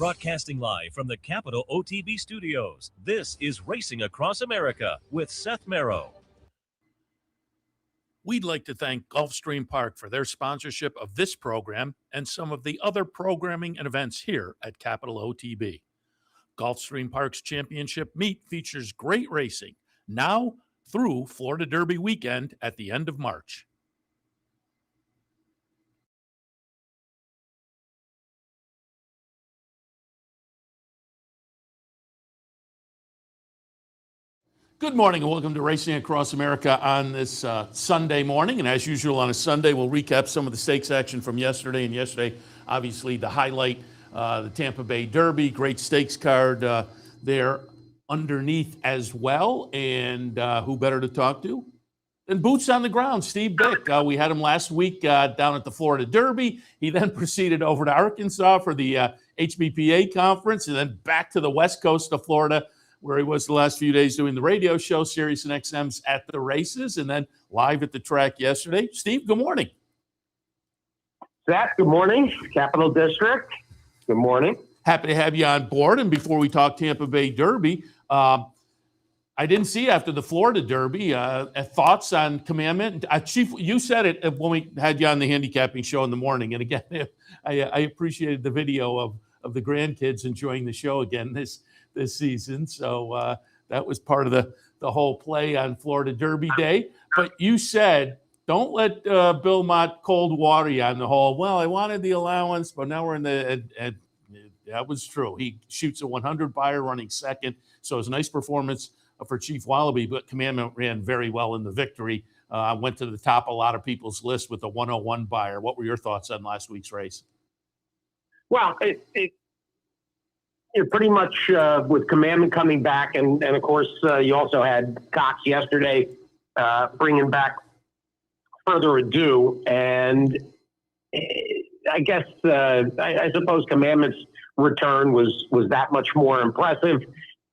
Broadcasting live from the Capital OTB studios, this is Racing Across America with Seth Merrow. We'd like to thank Gulfstream Park for their sponsorship of this program and some of the other programming and events here at Capital OTB. Gulfstream Park's championship meet features great racing now through Florida Derby weekend at the end of March. Good morning and welcome to Racing Across America on this Sunday morning. And as usual on a Sunday, we'll recap some of the stakes action from yesterday. And yesterday, obviously, the highlight, the Tampa Bay Derby, great stakes card there underneath as well. And who better to talk to than boots on the ground, Steve Byk. We had him last week down at the Florida Derby. He then proceeded over to Arkansas for the HBPA conference and then back to the west coast of Florida, where he was the last few days doing the radio show, Sirius and XM's At the Races, and then live at the track yesterday. Steve, good morning. Seth, good morning. Capital District, good morning. Happy to have you on board. And before we talk Tampa Bay Derby, I didn't see after the Florida Derby, thoughts on Commandment. Chief, you said it when we had you on the handicapping show in the morning. And again, I appreciated the video of the grandkids enjoying the show again this season. So that was part of the whole play on Florida Derby Day. But you said, don't let Bill Mott cold water you on the whole, well, I wanted the allowance, but now we're in the, and that was true. He shoots a 100 buyer running second. So it was a nice performance for Chief Wallaby, but Commandment ran very well in the victory. Went to the top of a lot of people's list with a 101 buyer. What were your thoughts on last week's race? Well, pretty much with Commandment coming back, and of course you also had Cox yesterday bringing back Further Ado, and I guess I suppose Commandment's return was that much more impressive.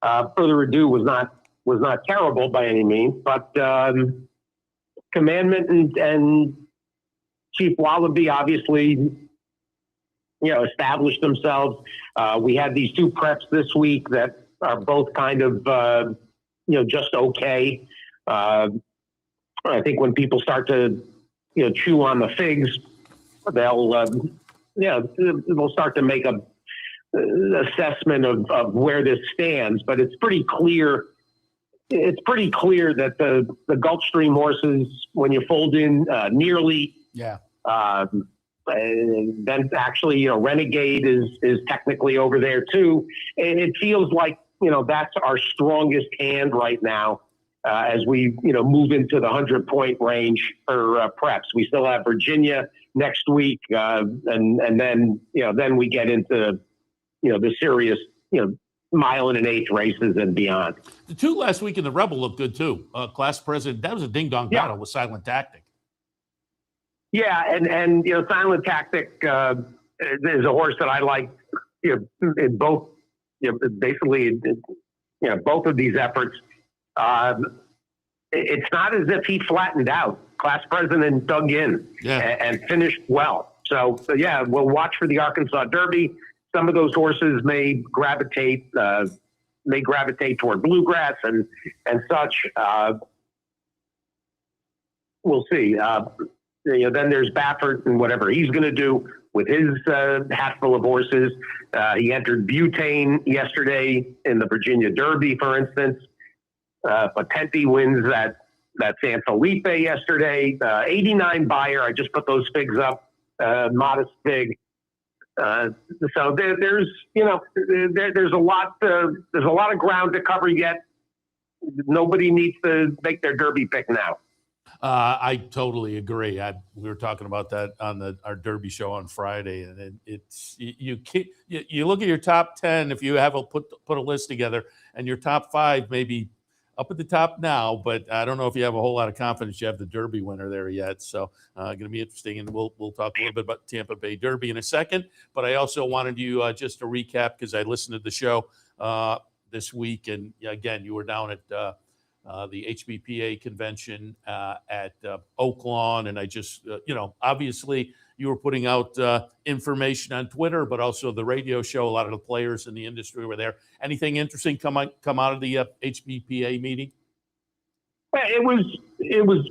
Further Ado was not terrible by any means, but Commandment and Chief Wallaby obviously established themselves. We had these two preps this week that are both kind of, just okay. I think when people start to, chew on the figs, they'll start to make a assessment of where this stands. But it's pretty clear. It's pretty clear that the Gulfstream horses, when you fold in Nearly, then actually, Renegade is technically over there too. And it feels like, that's our strongest hand right now as we, move into the 100-point range for preps. We still have Virginia next week. And then, then we get into, the serious, mile and an eighth races and beyond. The two last week in the Rebel looked good too. Class President, that was a ding-dong battle with Silent Tactic. Yeah, and Silent Tactic is a horse that I like. In both, basically, both of these efforts. It's not as if he flattened out. Class President dug in and finished well. So yeah, we'll watch for the Arkansas Derby. Some of those horses may gravitate toward bluegrass and such. We'll see. Then there's Baffert and whatever he's going to do with his hatful of horses. He entered Butane yesterday in the Virginia Derby, for instance. Patenti wins that San Felipe yesterday. 89 buyer. I just put those figs up. Modest fig. So there's a lot of ground to cover yet. Nobody needs to make their Derby pick now. I totally agree. We were talking about that on our Derby show on Friday, and you look at your top 10 if you have put a list together, and your top 5 maybe up at the top now, but I don't know if you have a whole lot of confidence you have the Derby winner there yet. So going to be interesting, and we'll talk a little bit about Tampa Bay Derby in a second. But I also wanted you just to recap because I listened to the show this week, and again, you were down at the HBPA convention at Oak Lawn. And I just, obviously you were putting out information on Twitter, but also the radio show. A lot of the players in the industry were there. Anything interesting come out of the HBPA meeting? It was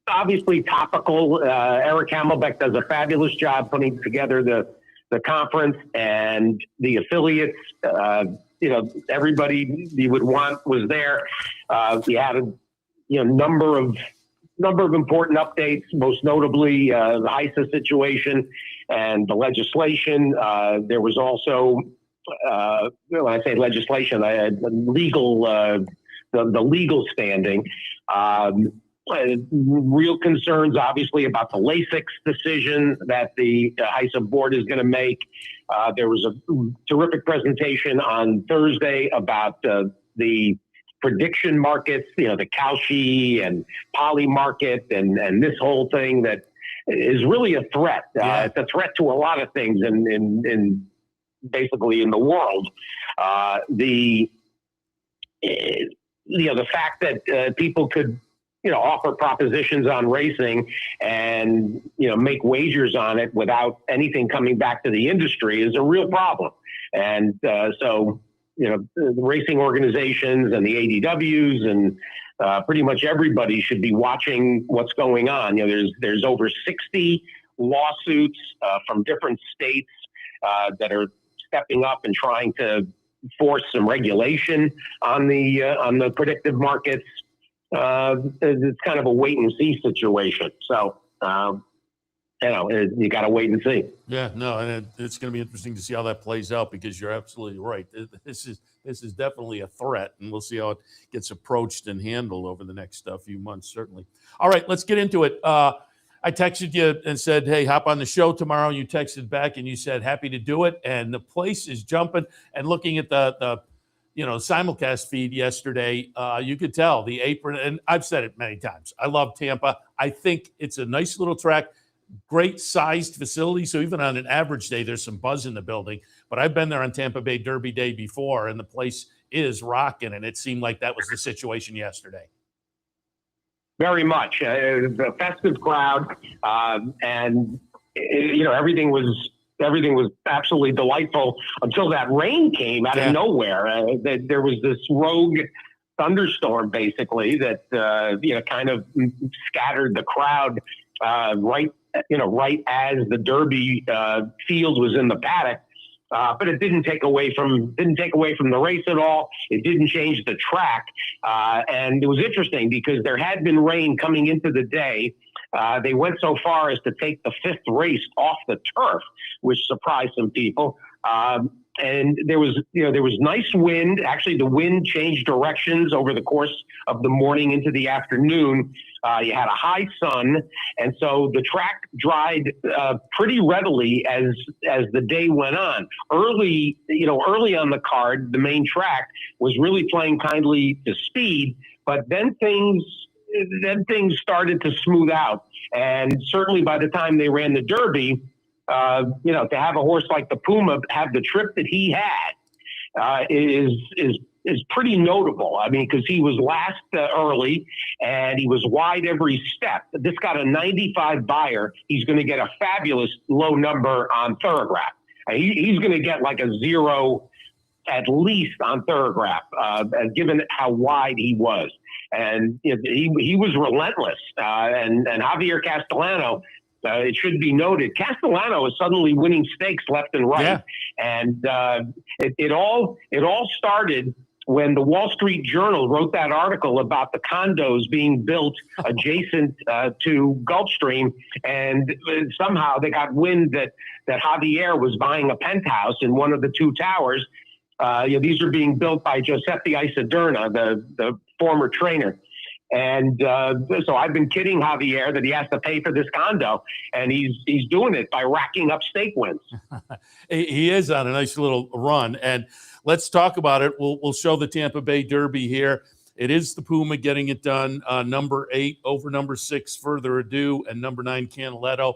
obviously topical. Eric Hamelbeck does a fabulous job putting together the conference and the affiliates. Everybody you would want was there. We had a number of important updates, most notably the HISA situation and the legislation. There was also, when I say legislation, I had legal, the legal standing. Real concerns, obviously, about the LASIX decision that the HISA board is going to make. There was a terrific presentation on Thursday about the prediction markets, the Kalshi and Poly market, and this whole thing that is really a threat. It's a threat to a lot of things in basically in the world. The fact that people could offer propositions on racing and, make wagers on it without anything coming back to the industry is a real problem. And so, the racing organizations and the ADWs and pretty much everybody should be watching what's going on. There's over 60 lawsuits from different states that are stepping up and trying to force some regulation on the predictive markets. It's kind of a wait and see situation. So, you got to wait and see. Yeah, no, and it's going to be interesting to see how that plays out, because you're absolutely right. This is definitely a threat, and we'll see how it gets approached and handled over the next few months, certainly. All right, let's get into it. I texted you and said, hey, hop on the show tomorrow. You texted back and you said, happy to do it. And the place is jumping. And looking at the simulcast feed yesterday, you could tell the apron, and I've said it many times, I love Tampa. I think it's a nice little track, great sized facility. So even on an average day, there's some buzz in the building. But I've been there on Tampa Bay Derby Day before, and the place is rocking. And it seemed like that was the situation yesterday. Very much. It was a festive crowd. And, everything was absolutely delightful until that rain came out of nowhere. There was this rogue thunderstorm, basically, that kind of scattered the crowd right as the Derby field was in the paddock. But it didn't take away from the race at all. It didn't change the track, and it was interesting because there had been rain coming into the day. They went so far as to take the fifth race off the turf, which surprised some people. And there was nice wind. Actually, the wind changed directions over the course of the morning into the afternoon. You had a high sun, and so the track dried pretty readily as the day went on. Early on the card, the main track was really playing kindly to speed, but then things started to smooth out. And certainly by the time they ran the Derby, to have a horse like the Puma have the trip that he had is pretty notable. I mean, because he was last early and he was wide every step. This got a 95 buyer. He's going to get a fabulous low number on Thorograph. He's going to get like a 0 at least on Thorograph, given how wide he was. And he was relentless. And Javier Castellano, it should be noted, Castellano is suddenly winning stakes left and right. Yeah. And it all started when the Wall Street Journal wrote that article about the condos being built adjacent to Gulfstream, and somehow they got wind that Javier was buying a penthouse in one of the two towers. These are being built by Giuseppe Isoderna, the former trainer. And so I've been kidding Javier that he has to pay for this condo, and he's doing it by racking up stake wins. He is on a nice little run, and let's talk about it. We'll show the Tampa Bay Derby here. It is the Puma getting it done. Number 8 over number 6, Further Ado, and number 9, Canaletto.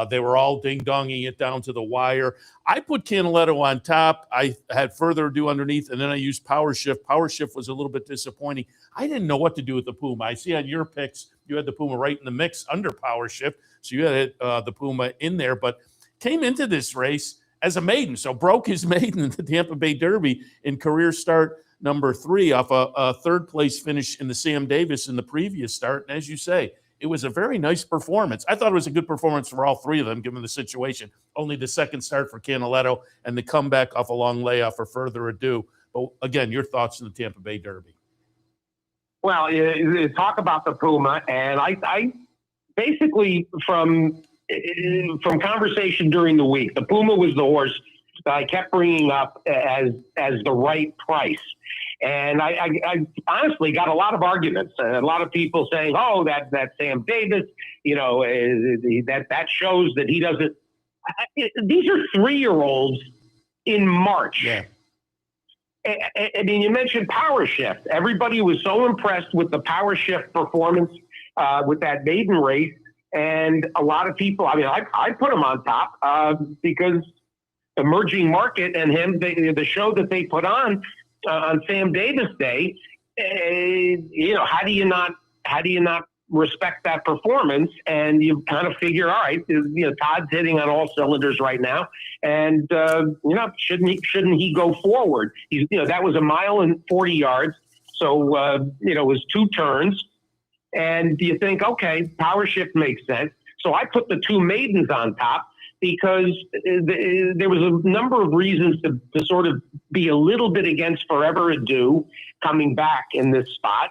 They were all ding-donging it down to the wire. I put Canaletto on top. I had Further Ado underneath, and then I used Power Shift. Power Shift was a little bit disappointing. I didn't know what to do with the Puma. I see on your picks, you had the Puma right in the mix under Power Shift, so you had the Puma in there, but came into this race as a maiden, so broke his maiden in the Tampa Bay Derby in career start number 3 off a third-place finish in the Sam Davis in the previous start, and as you say, it was a very nice performance. I thought it was a good performance for all 3 of them, given the situation. Only the second start for Canaletto and the comeback off a long layoff for Further Ado. But again, your thoughts on the Tampa Bay Derby? Well, you talk about the Puma, and I basically from conversation during the week, the Puma was the horse that I kept bringing up as the right price. And I honestly got a lot of arguments. A lot of people saying, "Oh, that Sam Davis, that shows that he doesn't." These are 3-year-olds in March. Yeah. I mean, you mentioned Power Shift. Everybody was so impressed with the Power Shift performance with that maiden race, and a lot of people. I mean, I put him on top because Emerging Market and him, the show that they put on Sam Davis Day, how do you not respect that performance? And you kind of figure, all right, Todd's hitting on all cylinders right now, and shouldn't he go forward? That was 1 mile and 40 yards, so it was 2 turns, and you think, okay, Power Shift makes sense. So I put the 2 maidens on top, because there was a number of reasons to sort of be a little bit against Forever Ado coming back in this spot.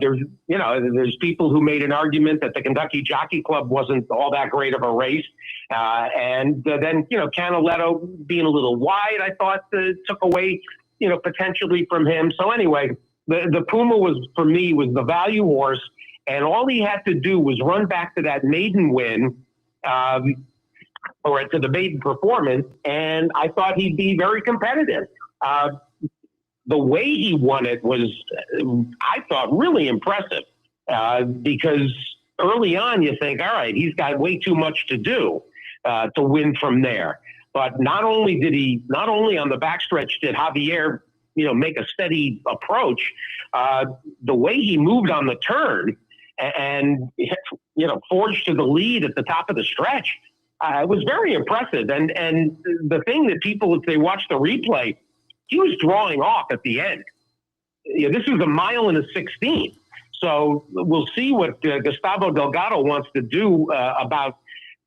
There's people who made an argument that the Kentucky Jockey Club wasn't all that great of a race. And then Canaletto being a little wide, I thought took away, potentially from him. So anyway, the Puma for me was the value horse. And all he had to do was run back to that maiden win, or to the maiden performance, and I thought he'd be very competitive. The way he won it was, I thought, really impressive, because early on you think, all right, he's got way too much to do to win from there. But not only on the backstretch did Javier, make a steady approach, the way he moved on the turn and forged to the lead at the top of the stretch, it was very impressive. And the thing that people, if they watch the replay, he was drawing off at the end. This was 1 mile and a 16. So we'll see what Gustavo Delgado wants to do about,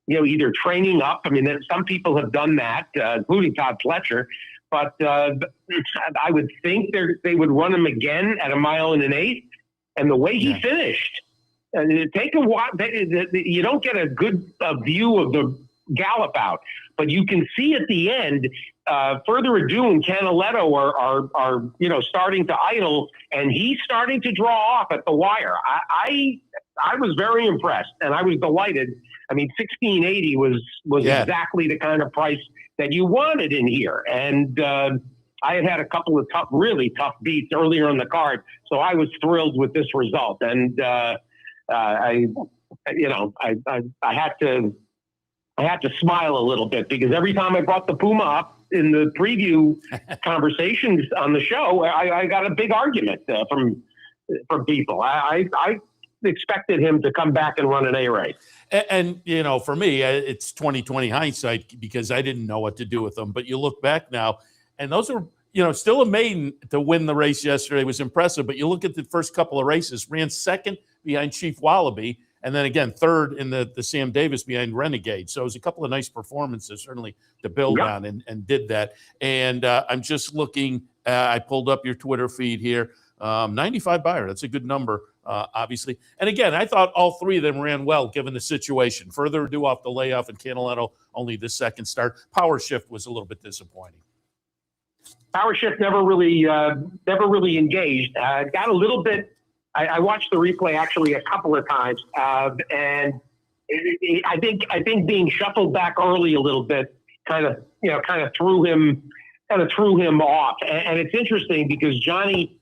either training up. I mean, some people have done that, including Todd Pletcher. But I would think they would run him again at 1 mile and an 8. And the way he finished, take a while. You don't get a good view of the gallop out, but you can see at the end, Further Ado and Canaletto are starting to idle, and he's starting to draw off at the wire. I was very impressed, and I was delighted. I mean, 1680 was exactly the kind of price that you wanted in here, and I had a couple of really tough beats earlier in the card, so I was thrilled with this result, and I had to smile a little bit, because every time I brought the Puma up in the preview conversations on the show, I got a big argument from people. I expected him to come back and run an A race. And for me, it's 20/20 hindsight, because I didn't know what to do with them. But you look back now, and those are, still a maiden to win the race yesterday was impressive. But you look at the first couple of races, ran second behind Chief Wallaby, and then again, third in the Sam Davis behind Renegade. So it was a couple of nice performances, certainly, to build on, and did that. And I'm just looking, I pulled up your Twitter feed here. 95 buyer, that's a good number, obviously. And again, I thought all 3 of them ran well, given the situation. Further Ado off the layoff, and Canaletto only the second start. Power Shift was a little bit disappointing. Power Shift never really engaged. Got a little bit. I watched the replay actually a couple of times, and I think being shuffled back early a little bit kind of threw him off. And it's interesting, because Johnny,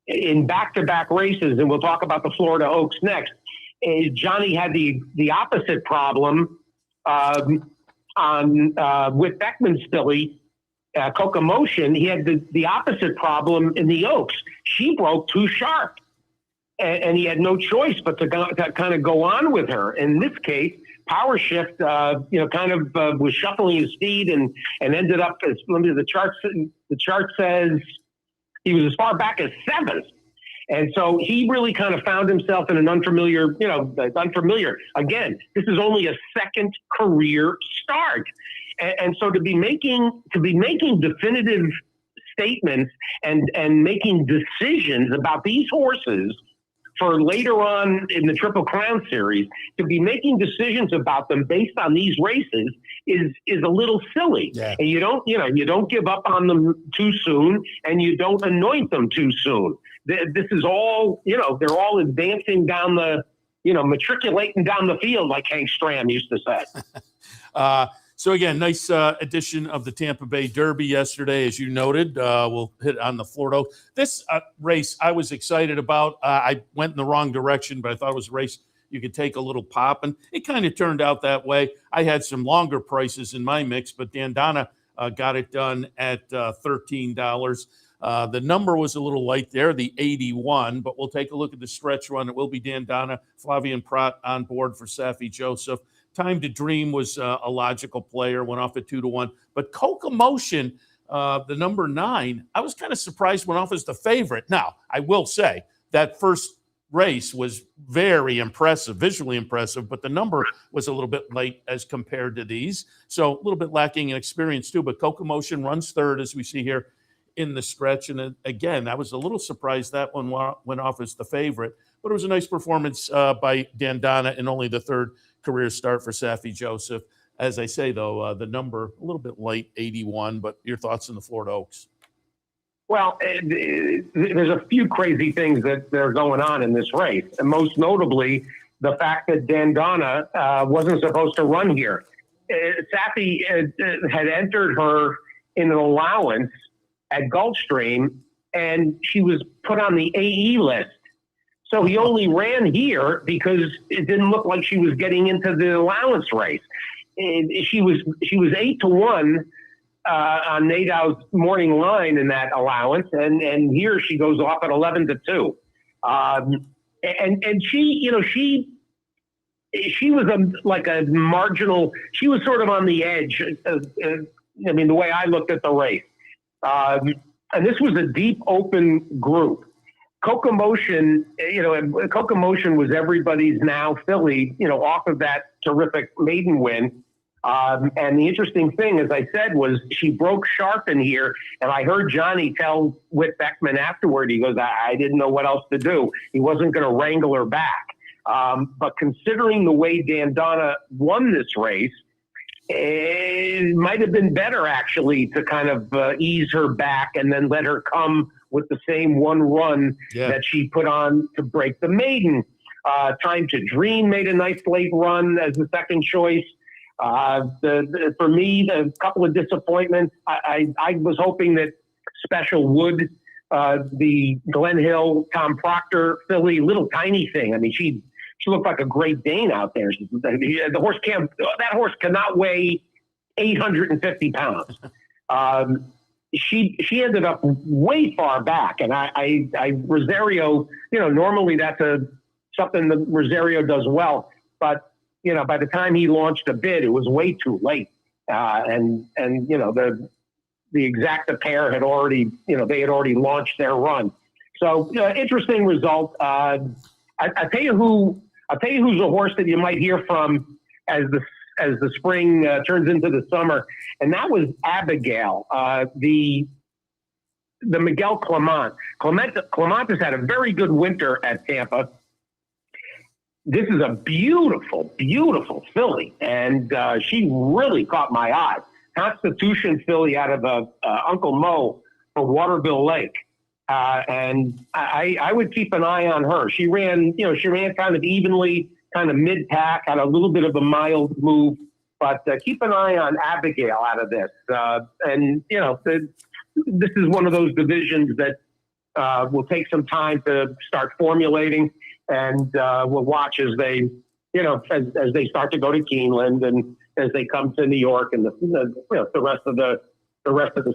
in back-to-back races, and we'll talk about the Florida Oaks next, Johnny had the opposite problem with Beckman's filly, Coca Motion. He had the opposite problem in the Oaks. She broke too sharp, and he had no choice but to kind of go on with her. In this case, Power Shift, was shuffling his feet and ended up as the chart says he was as far back as 7th. And so he really kind of found himself in an unfamiliar. Again, this is only a second career start. And so to be making definitive statements and making decisions about these horses for later on in the Triple Crown Series, to be making decisions about them based on these races is a little silly. Yeah. And you don't give up on them too soon, and you don't anoint them too soon. This is all, they're all advancing down matriculating down the field, like Hank Stram used to say. So again, nice edition of the Tampa Bay Derby yesterday, as you noted. We'll hit on the Florida. This race I was excited about. I went in the wrong direction, but I thought it was a race you could take a little pop, and it kind of turned out that way. I had some longer prices in my mix, but Dandana got it done at $13. The number was a little light there, the 81, but we'll take a look at the stretch run. It will be Dandana, Flavien Prat on board for Saffie Joseph. Time to Dream was a logical player, went off at 2-1. But Coca Motion, the number 9, I was kind of surprised went off as the favorite. Now, I will say that first race was very impressive, visually impressive, but the number was a little bit light as compared to these. So a little bit lacking in experience too, but Coca Motion runs third, as we see here in the stretch. And again, I was a little surprised that one went off as the favorite, but it was a nice performance by Dandana in only the third career start for Saffie Joseph. As I say, though, the number a little bit light, 81, but your thoughts on the Florida Oaks? Well, there's a few crazy things that are going on in this race, and most notably the fact that Dandana wasn't supposed to run here. Saffie had entered her in an allowance at Gulfstream, and she was put on the AE list. So he only ran here because it didn't look like she was getting into the allowance race. She was 8-1 on Nadow's morning line in that allowance, and here she goes off at 11-2. And she was like a marginal. She was sort of on the edge. The way I looked at the race, and this was a deep open group. Coca Motion, Coca Motion was everybody's now filly, off of that terrific maiden win. And the interesting thing, as I said, was she broke sharp in here. And I heard Johnny tell Whit Beckman afterward, he goes, I didn't know what else to do. He wasn't going to wrangle her back. But considering the way Dandana won this race, it might have been better actually to kind of ease her back and then let her come with the same one run that she put on to break the maiden. Time to Dream made a nice late run as the second choice. For me, a couple of disappointments. I was hoping that Special Wood, the Glen Hill, Tom Proctor filly, little tiny thing. I mean, she looked like a Great Dane out there. That horse cannot weigh 850 pounds. She ended up way far back, and I Rosario, normally that's something that Rosario does well, but by the time he launched a bid, it was way too late, and the Exacta pair had already they had already launched their run. So interesting result. I'll tell you who's a horse that you might hear from as the spring turns into the summer, and that was Abigail, the Miguel Clement. Clement has had a very good winter at Tampa. This is a beautiful, beautiful filly, and she really caught my eye. Constitution filly out of Uncle Mo for Waterville Lake. And I would keep an eye on her. She ran kind of evenly, kind of mid-pack, had a little bit of a mild move, but keep an eye on Abigail out of this. This is one of those divisions that will take some time to start formulating, and we'll watch as they, as they start to go to Keeneland and as they come to New York and the rest of the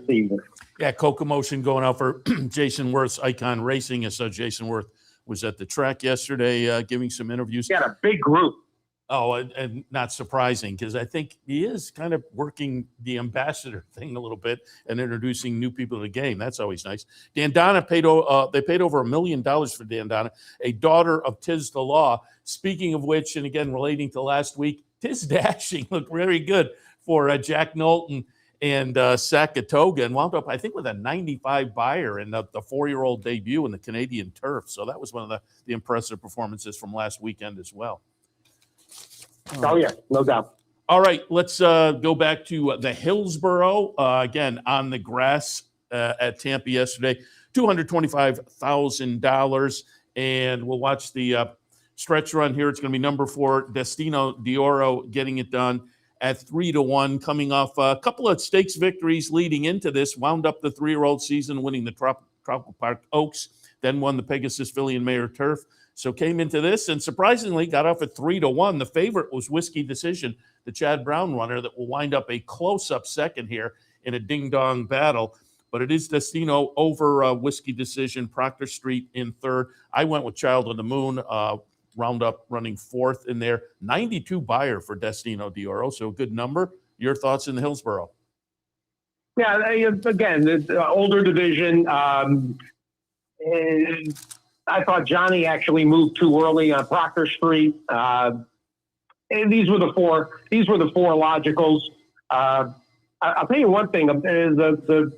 season. Yeah, Kokomotion going out for Jason Worth's Icon Racing. I saw Jason Worth was at the track yesterday giving some interviews. He had a big group. Oh, and not surprising, because I think he is kind of working the ambassador thing a little bit and introducing new people to the game. That's always nice. Dandana they paid over $1 million for Dandana, a daughter of Tiz the Law. Speaking of which, and again relating to last week, Tiz Dashing looked very good for Jack Knowlton and Sakatoga, and wound up, I think, with a 95 buyer in the 4-year-old debut in the Canadian turf. So that was one of the impressive performances from last weekend as well. Oh, yeah, no doubt. All right, let's go back to the Hillsborough. Again, on the grass at Tampa yesterday, $225,000. And we'll watch the stretch run here. It's going to be number 4, Destino d'Oro, getting it done at 3-1, coming off a couple of stakes victories leading into this. Wound up the 3-year-old season winning the Tropical Park Oaks, then won the Pegasus Philly and Mayor Turf. So came into this and surprisingly got off at 3-1. The favorite was Whiskey Decision, the Chad Brown runner, that will wind up a close-up second here in a ding-dong battle. But it is Destino over Whiskey Decision, Proctor Street in third. I went with Child of the Moon, round up running fourth in there. 92 buyer for Destino d'Oro, so a good number. Your thoughts in the Hillsborough? Yeah, again, the older division. I thought Johnny actually moved too early on Proctor Street. And these were the four logicals. I'll tell you one thing: the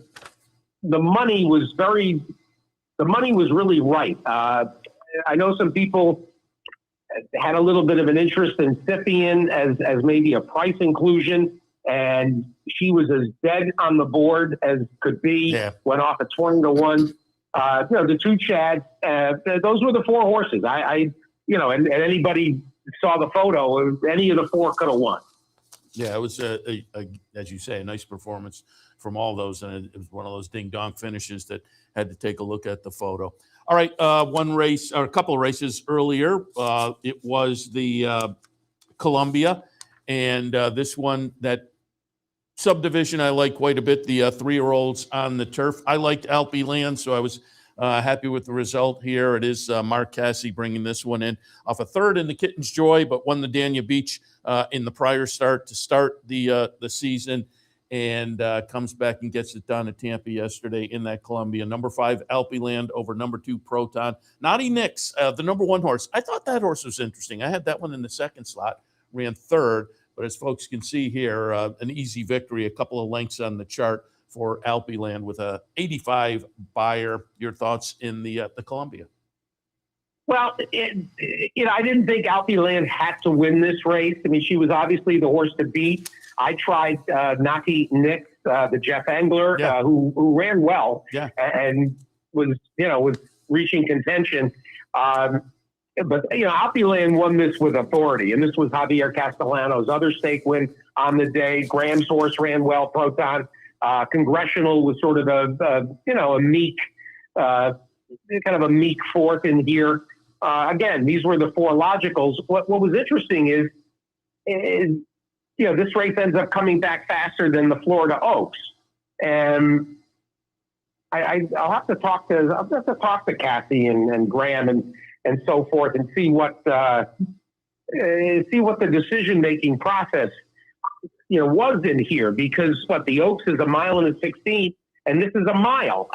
money was really right. I know some people had a little bit of an interest in Scythian as maybe a price inclusion, and she was as dead on the board as could be. Yeah. Went off at 20-1. The two Chads, those were the 4 horses. And anybody saw the photo, any of the 4 could have won. Yeah, it was, as you say, a nice performance from all those. And it was one of those ding-dong finishes that had to take a look at the photo. All right, one race, or a couple of races earlier. It was the Columbia. And this one, that subdivision I like quite a bit, the 3-year-olds on the turf. I liked Alpi Land, so I was happy with the result here. It is Mark Cassie bringing this one in off a third in the Kitten's Joy, but won the Dania Beach in the prior start to start the season, and comes back and gets it done at Tampa yesterday in that Columbia. Number 5, Alpi Land over number 2, Proton. Naughty Nix, the number 1 horse. I thought that horse was interesting. I had that one in the second slot, ran third. But as folks can see here, an easy victory, a couple of lengths on the chart for Alpi Land with a 85 buyer. Your thoughts in the Columbia? Well, I didn't think Alpi Land had to win this race. I mean, she was obviously the horse to beat. I tried Naughty Nix, the Jeff Engler, who ran well and was reaching contention. But, Alpi Land won this with authority, and this was Javier Castellano's other stake win on the day. Graham's horse ran well, Proton. Congressional was sort of a meek, kind of a meek fourth in here. Again, these were the 4 logicals. What was interesting is this race ends up coming back faster than the Florida Oaks. And I'll have to talk to Cassie and Graham and so forth, and see what the decision-making process, was in here, because the Oaks is 1 mile and a 16, and this is a mile.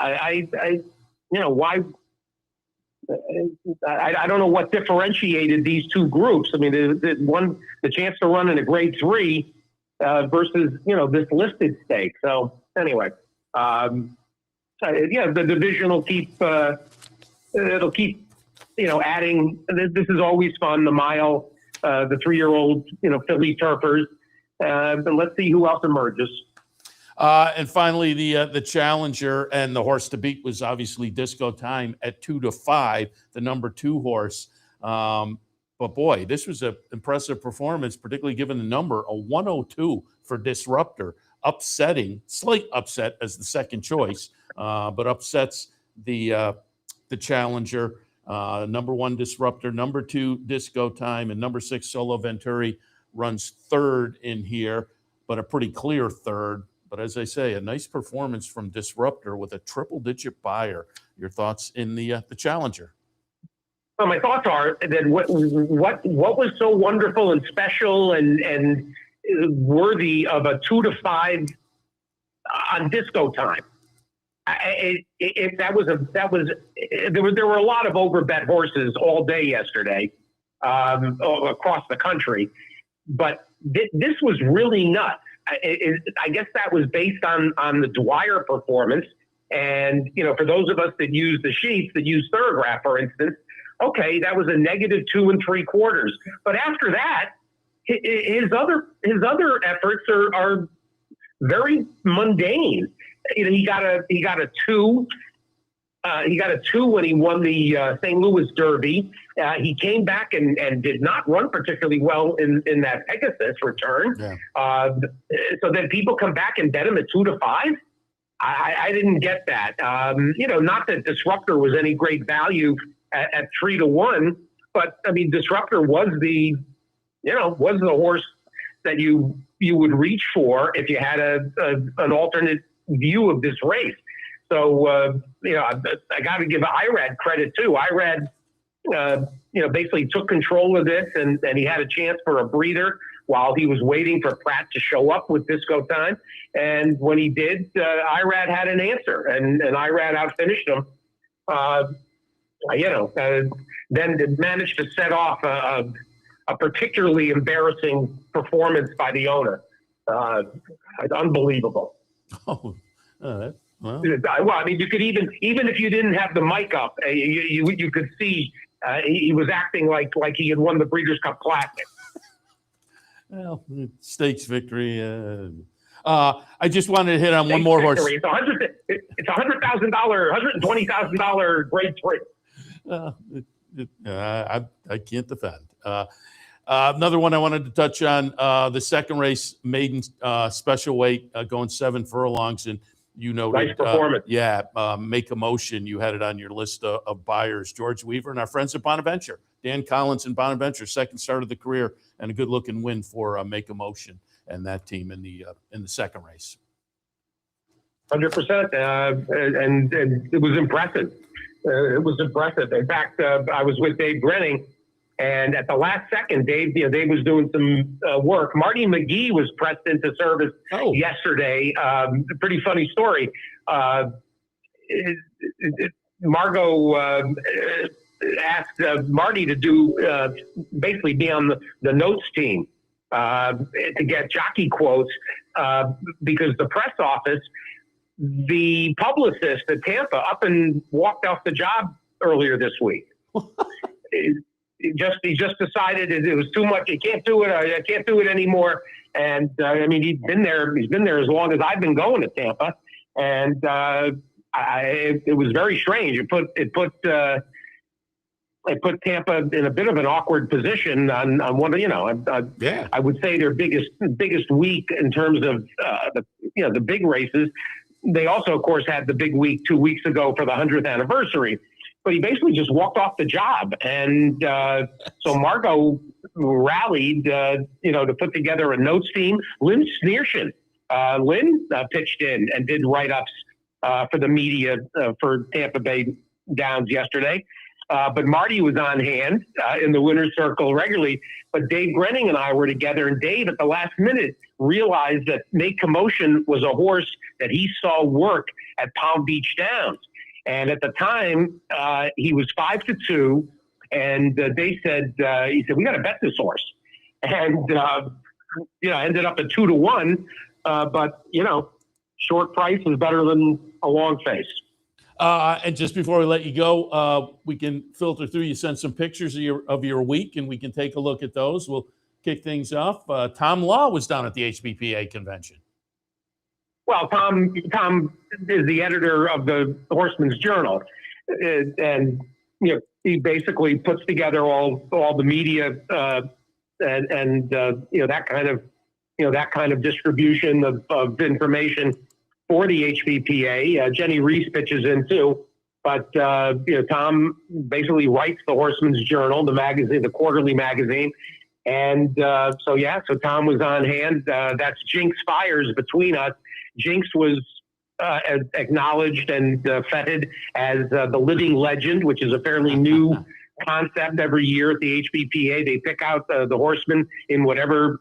Why? I don't know what differentiated these two groups. I mean, the chance to run in a Grade 3 versus this listed stake. So anyway, the division will keep. It'll keep. Adding, this is always fun, the mile, the 3-year-old, Philly turfers. But let's see who else emerges. And finally, the challenger and the horse to beat was obviously Disco Time at 2-5, the number 2 horse. But boy, this was an impressive performance, particularly given the number, a 102 for Disruptor, slight upset as the second choice, but upsets the challenger. Number 1 Disruptor, number 2 Disco Time, and number 6 Solo Venturi runs third in here, but a pretty clear third. But as I say, a nice performance from Disruptor with a triple-digit buyer. Your thoughts in the Challenger? Well, my thoughts are that what was so wonderful and special and worthy of a 2 to 5 on disco time. There were a lot of overbet horses all day yesterday across the country, but this was really nuts. I guess that was based on the Dwyer performance, and for those of us that use the sheets, that use Thorograph, for instance, okay, that was a negative 2 3/4. But after that, his other efforts are very mundane. He got a 2. He got a 2 when he won the St. Louis Derby. He came back and did not run particularly well in that Pegasus return. Yeah. So then people come back and bet him at 2 to 5. I didn't get that. Not that Disruptor was any great value at 3 to 1, but I mean, Disruptor was the horse that you would reach for if you had an alternate view of this race. So, I got to give IRAD credit too. IRAD, basically took control of this and he had a chance for a breather while he was waiting for Pratt to show up with disco time. And when he did, IRAD had an answer and IRAD outfinished him. Then managed to set off a particularly embarrassing performance by the owner. Unbelievable. Oh, well, I mean, you could even if you didn't have the mic up, you could see he was acting like he had won the Breeders' Cup Classic. Well, stakes victory. I just wanted to hit on one more horse. It's $100,000, $120,000 grade 3. I can't defend. Another one I wanted to touch on, the second race, maiden special weight, going 7 furlongs, and nice performance. Make a Motion. You had it on your list of buyers. George Weaver and our friends at Bonaventure, Dan Collins and Bonaventure, second start of the career, and a good-looking win for Make a Motion and that team in the second race. 100%, and it was impressive. It was impressive. In fact, I was with Dave Grenning, and at the last second, Dave was doing some work. Marty McGee was pressed into service yesterday. Pretty funny story. Margot asked Marty to do basically be on the notes team to get jockey quotes because the press office, the publicist at Tampa, up and walked off the job earlier this week. He just decided it was too much. He can't do it. I can't do it anymore. And he's been there as long as I've been going to Tampa, and it was very strange. It put Tampa in a bit of an awkward position on one of I would say their biggest week in terms of the big races. They also, of course, had the big week 2 weeks ago for the 100th anniversary. But he basically just walked off the job. And so Margot rallied, to put together a notes team. Lynn Sneershin, pitched in and did write-ups for the media for Tampa Bay Downs yesterday. But Marty was on hand in the winner's circle regularly. But Dave Grenning and I were together, and Dave at the last minute realized that Make Commotion was a horse that he saw work at Palm Beach Downs. And at the time, he was 5 to 2, and they said, he said, we got to bet this horse. And, ended up at 2 to 1. But, short price is better than a long face. And just before we let you go, we can filter through. You sent some pictures of your week, and we can take a look at those. We'll kick things off. Tom Law was down at the HBPA convention. Well, Tom is the editor of the Horseman's Journal, and he basically puts together all the media and that kind of distribution of information for the HBPA. Jenny Reese pitches in too, but Tom basically writes the Horseman's Journal, the magazine, the quarterly magazine, And so Tom was on hand. That's Jinx Fires between us. Jinx was acknowledged and feted as the living legend, which is a fairly new concept every year at the HBPA. They pick out the horsemen in whatever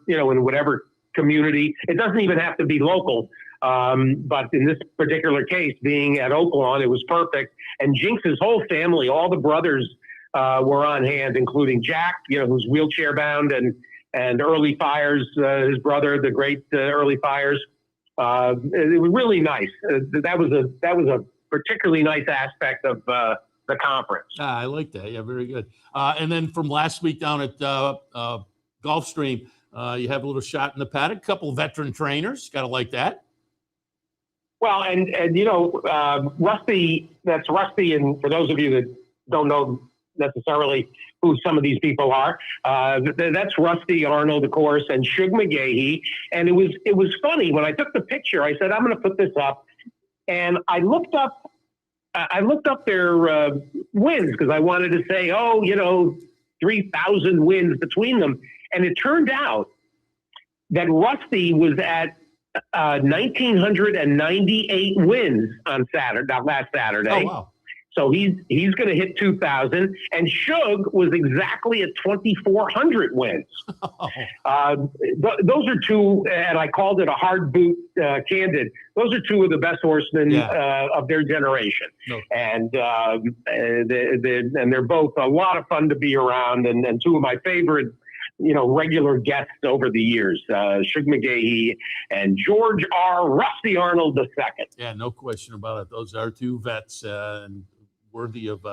community. It doesn't even have to be local. But in this particular case, being at Oaklawn, it was perfect. And Jinx's whole family, all the brothers, were on hand, including Jack, who's wheelchair bound, and Early Fires, his brother, the great Early Fires. It was really nice. That was a particularly nice aspect of the conference. I like that. Yeah, very good. And then from last week down at Gulfstream, you have a little shot in the paddock. A couple veteran trainers. Got to like that. Well, and Rusty, that's Rusty, and for those of you that don't know necessarily who some of these people are, that's Rusty Arnold, of course, and Shug McGahee. And it was funny when I took the picture. I said, I'm going to put this up, and I looked up their wins because I wanted to say, 3,000 wins between them, and it turned out that Rusty was at 1,998 wins on last Saturday. Oh, wow. So he's going to hit 2,000, and Shug was exactly at 2,400 wins. Those are two, and I called it a hard boot candid. Those are two of the best horsemen of their generation, and they're both a lot of fun to be around, and two of my favorite regular guests over the years, Shug McGahee and George R. Rusty Arnold II. Yeah, no question about it. Those are two vets and worthy of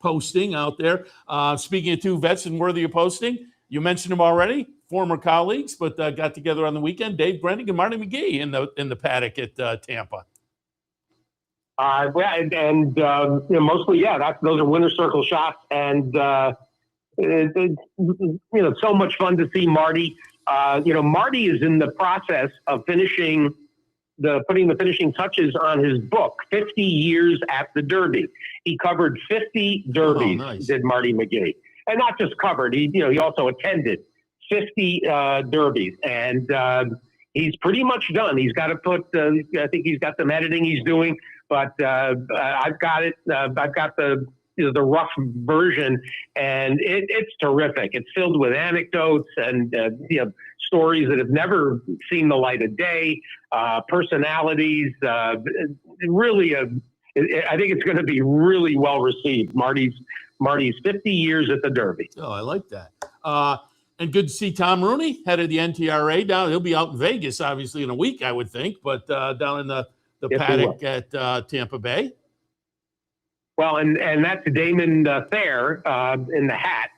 posting out there. Speaking of two vets and worthy of posting, you mentioned them already, former colleagues, but got together on the weekend. Dave Grenning and Marty McGee in the paddock at Tampa. Mostly, those are winner circle shots, and it's so much fun to see Marty. Marty is in the process of putting the finishing touches on his book, 50 Years at the Derby. He covered 50 derbies, nice. Did Marty McGee. And not just covered, he also attended 50 derbies. And he's pretty much done. He's got to put, I think he's got some editing he's doing, but I've got it. I've got the rough version, and it's terrific. It's filled with anecdotes and stories that have never seen the light of day, personalities. Really, I think it's going to be really well received. Marty's 50 years at the Derby. Oh, I like that. And good to see Tom Rooney, head of the NTRA, down. He'll be out in Vegas, obviously, in a week, I would think, but down in the paddock at Tampa Bay. Well, and that's Damon Thayer in the hat,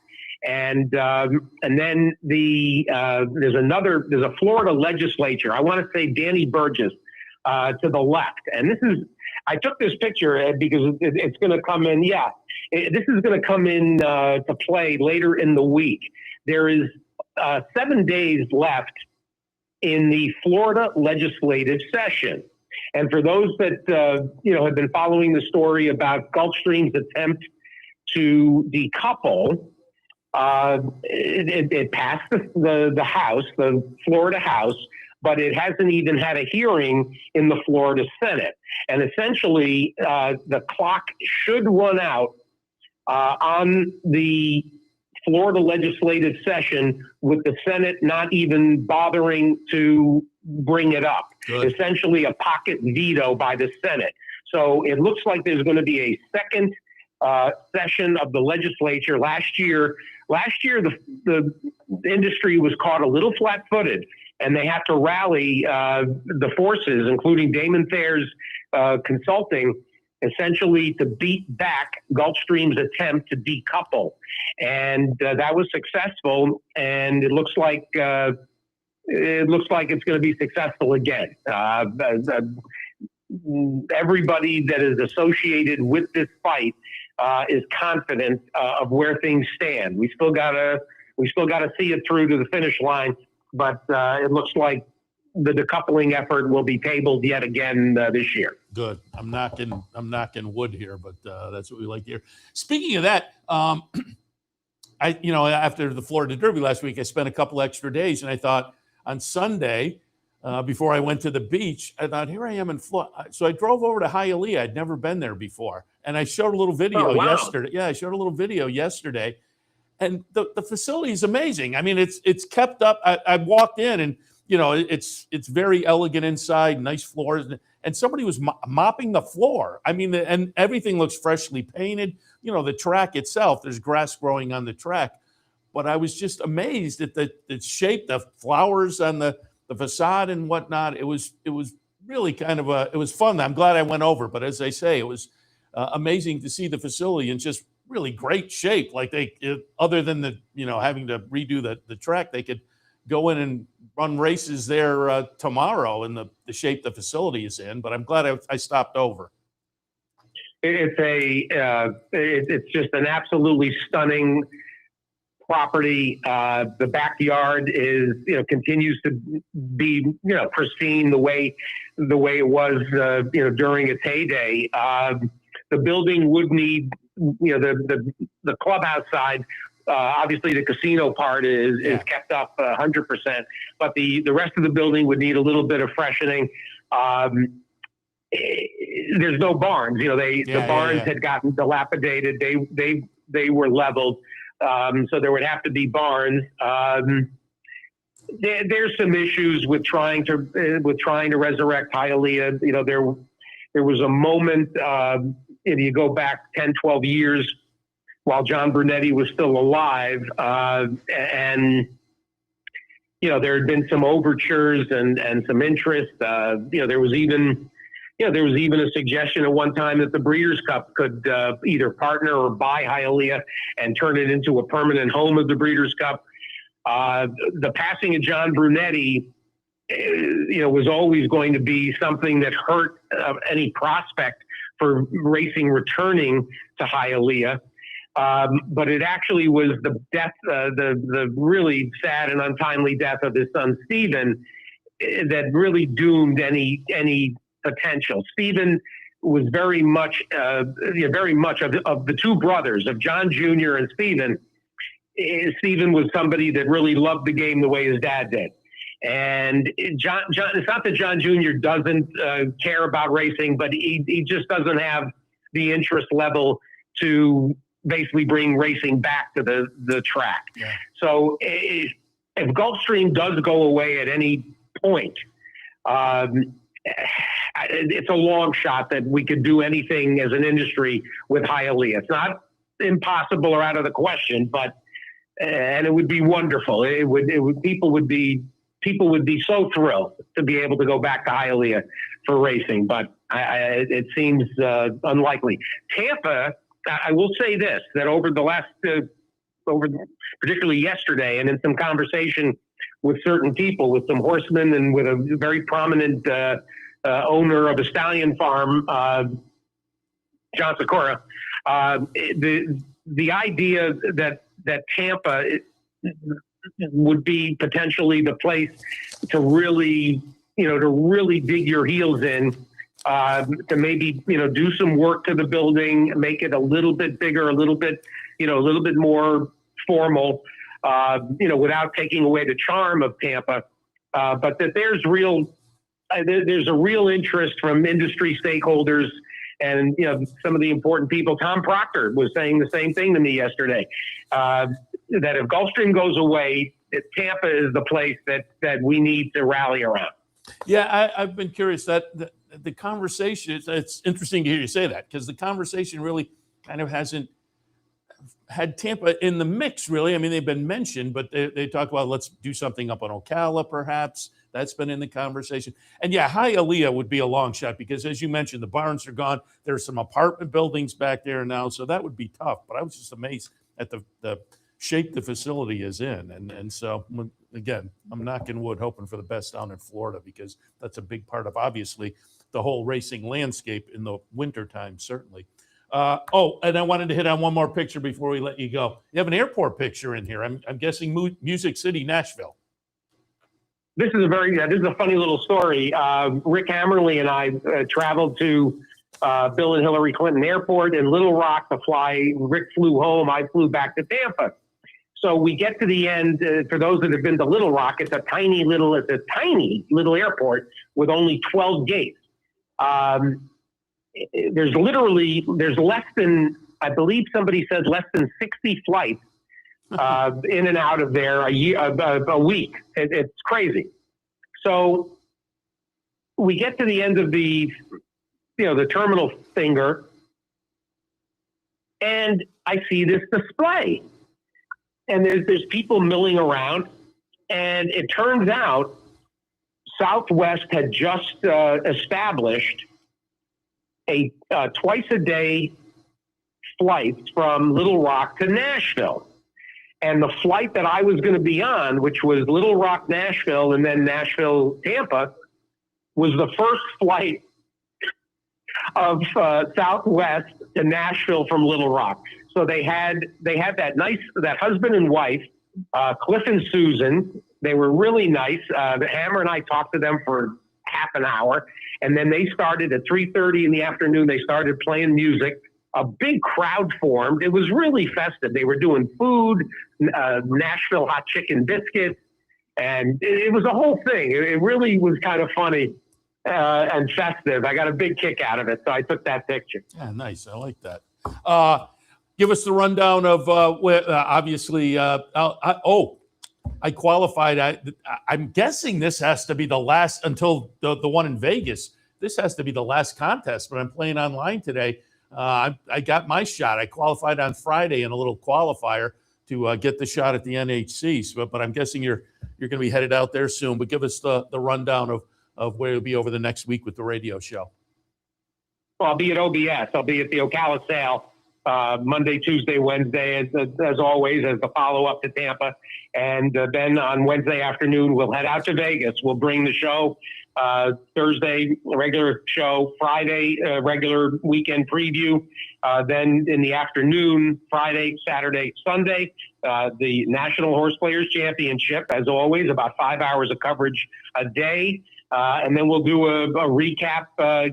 and then there's a Florida legislature. I want to say Danny Burgess to the left, and I took this picture because it's going to come in. Yeah, this is going to come in to play later in the week. There is 7 days left in the Florida legislative session. And for those that, have been following the story about Gulfstream's attempt to decouple, it passed the House, the Florida House, but it hasn't even had a hearing in the Florida Senate. And essentially, the clock should run out on the Florida legislative session with the Senate not even bothering to bring it up. Good. Essentially a pocket veto by the Senate. So it looks like there's going to be a second session of the legislature. Last year, the industry was caught a little flat-footed, and they had to rally the forces, including Damon Thayer's consulting, essentially to beat back Gulfstream's attempt to decouple. And that was successful, and it looks like it's going to be successful again. Everybody that is associated with this fight is confident of where things stand. We still gotta see it through to the finish line, but it looks like the decoupling effort will be tabled yet again this year. Good. I'm knocking wood here, but that's what we like to hear. Speaking of that, after the Florida Derby last week, I spent a couple extra days, and I thought on Sunday, before I went to the beach, I thought, here I am in Florida. So I drove over to Hialeah. I'd never been there before. And I showed a little video yesterday. Yeah, I showed a little video yesterday. And the facility is amazing. I mean, it's kept up. I walked in and, it's very elegant inside, nice floors. And somebody was mopping the floor. I mean, and everything looks freshly painted. The track itself, there's grass growing on the track. But I was just amazed at the shape, the flowers on the facade and whatnot. It was really kind of it was fun. I'm glad I went over. But as I say, it was amazing to see the facility in just really great shape. Like other than having to redo the track, they could go in and run races there tomorrow in the shape the facility is in. But I'm glad I stopped over. It's just an absolutely stunning property. The backyard is, continues to be, pristine the way it was, during its heyday. The building would need, the clubhouse side. Obviously, the casino part is kept up 100%, but the rest of the building would need a little bit of freshening. There's no barns. The barns had gotten dilapidated. They were leveled. So there would have to be barns. There's some issues with trying to resurrect Hialeah. There was a moment, if you go back 10, 12 years, while John Brunetti was still alive, and there had been some overtures and some interest. There was even a suggestion at one time that the Breeders' Cup could either partner or buy Hialeah and turn it into a permanent home of the Breeders' Cup. The passing of John Brunetti, was always going to be something that hurt any prospect for racing returning to Hialeah. But it actually was the death, the really sad and untimely death of his son, Stephen, that really doomed any potential. Stephen was very much of the two brothers, of John Jr. and Stephen. Stephen was somebody that really loved the game the way his dad did. And John, it's not that John Jr. doesn't care about racing, but he just doesn't have the interest level to basically bring racing back to the track. Yeah. So if Gulfstream does go away at any point, it's a long shot that we could do anything as an industry with Hialeah. It's not impossible or out of the question, but and it would be wonderful. People would be so thrilled to be able to go back to Hialeah for racing, but it seems unlikely. Tampa, I will say this, that over the last, particularly yesterday, and in some conversation with certain people, with some horsemen and with a very prominent owner of a stallion farm, John Sikora, the idea that Tampa would be potentially the place to really dig your heels in, to maybe, do some work to the building, make it a little bit bigger, a little bit more formal, without taking away the charm of Tampa. But that there's a real interest from industry stakeholders and, some of the important people. Tom Proctor was saying the same thing to me yesterday, that if Gulfstream goes away, Tampa is the place that we need to rally around. Yeah, I've been curious that the conversation, it's interesting to hear you say that, because the conversation really kind of hasn't had Tampa in the mix, really. I mean, they've been mentioned, but they talk about let's do something up on Ocala, perhaps. That's been in the conversation. And yeah, Hialeah would be a long shot because, as you mentioned, the barns are gone. There's some apartment buildings back there now, so that would be tough. But I was just amazed at the shape the facility is in. And so, again, I'm knocking wood, hoping for the best down in Florida, because that's a big part of, obviously, the whole racing landscape in the wintertime, certainly. And I wanted to hit on one more picture before we let you go. You have an airport picture in here. I'm guessing Music City, Nashville. This is a funny little story. Rick Hammerly and I traveled to Bill and Hillary Clinton Airport in Little Rock to fly. Rick flew home. I flew back to Tampa. So we get to the end. For those that have been to Little Rock, it's a tiny little airport with only 12 gates. There's less than, I believe somebody said, less than 60 flights in and out of there a week. It's crazy. So we get to the end of the terminal finger, and I see this display. And there's people milling around, and it turns out Southwest had just established a twice-a-day flight from Little Rock to Nashville. And the flight that I was going to be on, which was Little Rock, Nashville, and then Nashville, Tampa, was the first flight of Southwest to Nashville from Little Rock. So they had that husband and wife, Cliff and Susan. They were really nice. Hammer and I talked to them for half an hour, and then they started at 3:30 in the afternoon. They started playing music. A big crowd formed. It was really festive. They were doing food, Nashville hot chicken biscuits, and it was a whole thing. It really was kind of funny and festive. I got a big kick out of it, so I took that picture. Yeah, nice. I like that. Give us the rundown of obviously. I qualified. I'm guessing this has to be the last until the one in Vegas. This has to be the last contest, but I'm playing online today. I got my shot. I qualified on Friday in a little qualifier to get the shot at the NHC. So, but I'm guessing you're going to be headed out there soon. But give us the rundown of where you'll be over the next week with the radio show. Well, I'll be at OBS. I'll be at the Ocala Sale Monday, Tuesday, Wednesday, as always, as the follow-up to Tampa. And then on Wednesday afternoon, we'll head out to Vegas. We'll bring the show. Thursday, regular show. Friday, regular weekend preview. Then in the afternoon, Friday, Saturday, Sunday, the National Horse Players Championship, as always, about 5 hours of coverage a day. And then we'll do a recap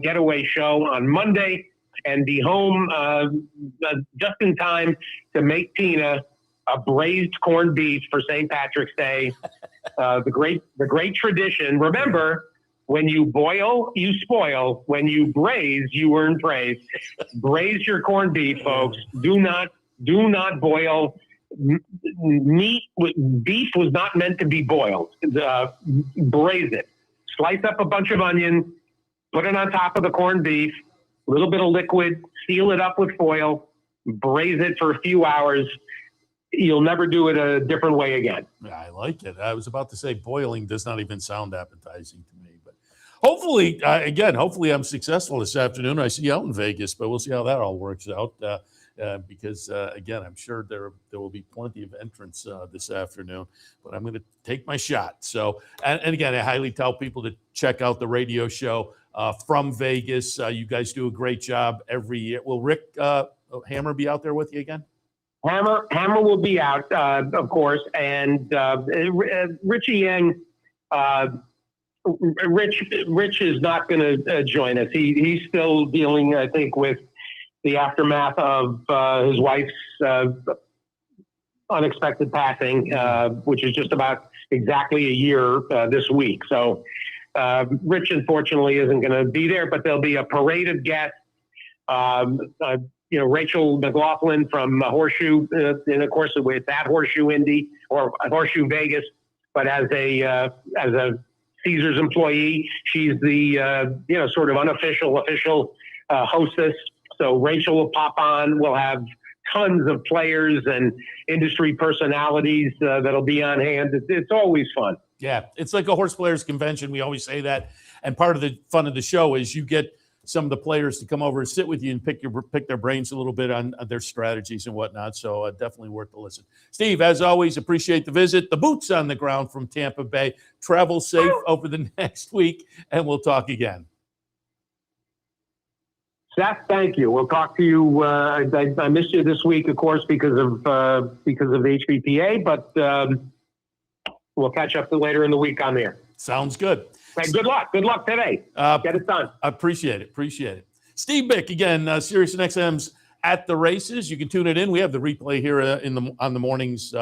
getaway show on Monday and be home just in time to make Tina a braised corned beef for St. Patrick's Day. The great tradition. Remember, when you boil, you spoil. When you braise, you earn praise. Braise your corned beef, folks. Do not boil meat. Beef was not meant to be boiled. Braise it. Slice up a bunch of onion, put it on top of the corned beef, a little bit of liquid, seal it up with foil, braise it for a few hours. You'll never do it a different way again. I like it. I was about to say boiling does not even sound appetizing to me. But hopefully, hopefully I'm successful this afternoon. I see you out in Vegas, but we'll see how that all works out. Because again, I'm sure there will be plenty of entrants this afternoon, but I'm going to take my shot. So, and again, I highly tell people to check out the radio show from Vegas. You guys do a great job every year. Will Rick Hammer be out there with you again? Hammer will be out, of course, and Richie Yang. Rich is not going to join us. He's still dealing, I think, with the aftermath of his wife's unexpected passing, which is just about exactly a year this week. So Rich, unfortunately, isn't going to be there, but there'll be a parade of guests. Rachel McLaughlin from Horseshoe, and of course, with that Horseshoe Indy or Horseshoe Vegas, but as a Caesars employee, she's the sort of official hostess. So Rachel will pop on. We'll have tons of players and industry personalities that'll be on hand. It's always fun. Yeah, it's like a horse players convention. We always say that. And part of the fun of the show is you get some of the players to come over and sit with you and pick their brains a little bit on their strategies and whatnot. So definitely worth the listen. Steve, as always, appreciate the visit. The boots on the ground from Tampa Bay. Travel safe over the next week, and we'll talk again. Seth, thank you. We'll talk to you. I missed you this week, of course, because of HBPA, but we'll catch up later in the week on there. Sounds good. Hey, good luck. Good luck today. Get it done. Appreciate it. Steve Byk, again, Sirius XM's At the Races. You can tune it in. We have the replay here on the mornings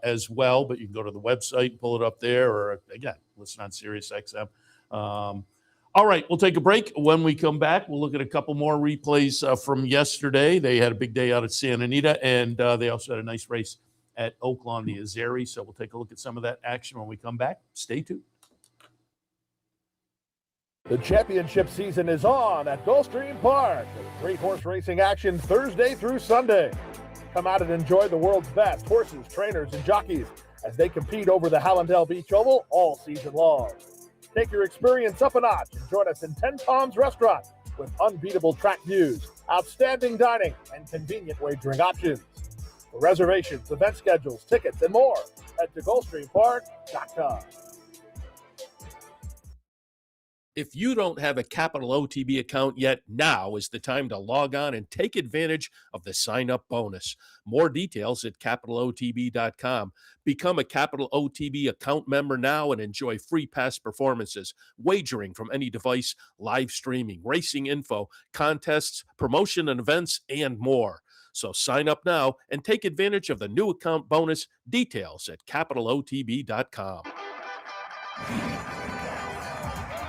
as well, but you can go to the website and pull it up there, or again, listen on SiriusXM. All right, we'll take a break. When we come back, we'll look at a couple more replays from yesterday. They had a big day out at Santa Anita, and they also had a nice race at Oaklawn, the Azeri. So we'll take a look at some of that action when we come back. Stay tuned. The championship season is on at Gulfstream Park. Great horse racing action Thursday through Sunday. Come out and enjoy the world's best horses, trainers, and jockeys as they compete over the Hallandale Beach Oval all season long. Take your experience up a notch and join us in 10 Palms Restaurant with unbeatable track views, outstanding dining, and convenient wagering options. For reservations, event schedules, tickets, and more, head to GulfstreamPark.com. If you don't have a Capital OTB account yet, now is the time to log on and take advantage of the sign-up bonus. More details at capitalotb.com. Become a Capital OTB account member now and enjoy free past performances, wagering from any device, live streaming, racing info, contests, promotion and events, and more. So sign up now and take advantage of the new account bonus. Details at capitalotb.com.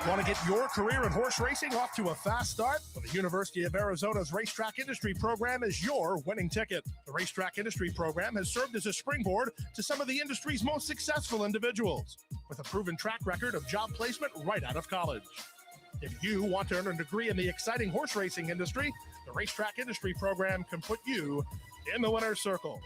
Want to get your career in horse racing off to a fast start? Well, the University of Arizona's Racetrack Industry Program is your winning ticket. The Racetrack Industry Program has served as a springboard to some of the industry's most successful individuals, with a proven track record of job placement right out of college. If you want to earn a degree in the exciting horse racing industry, the Racetrack Industry Program can put you in the winner's circle.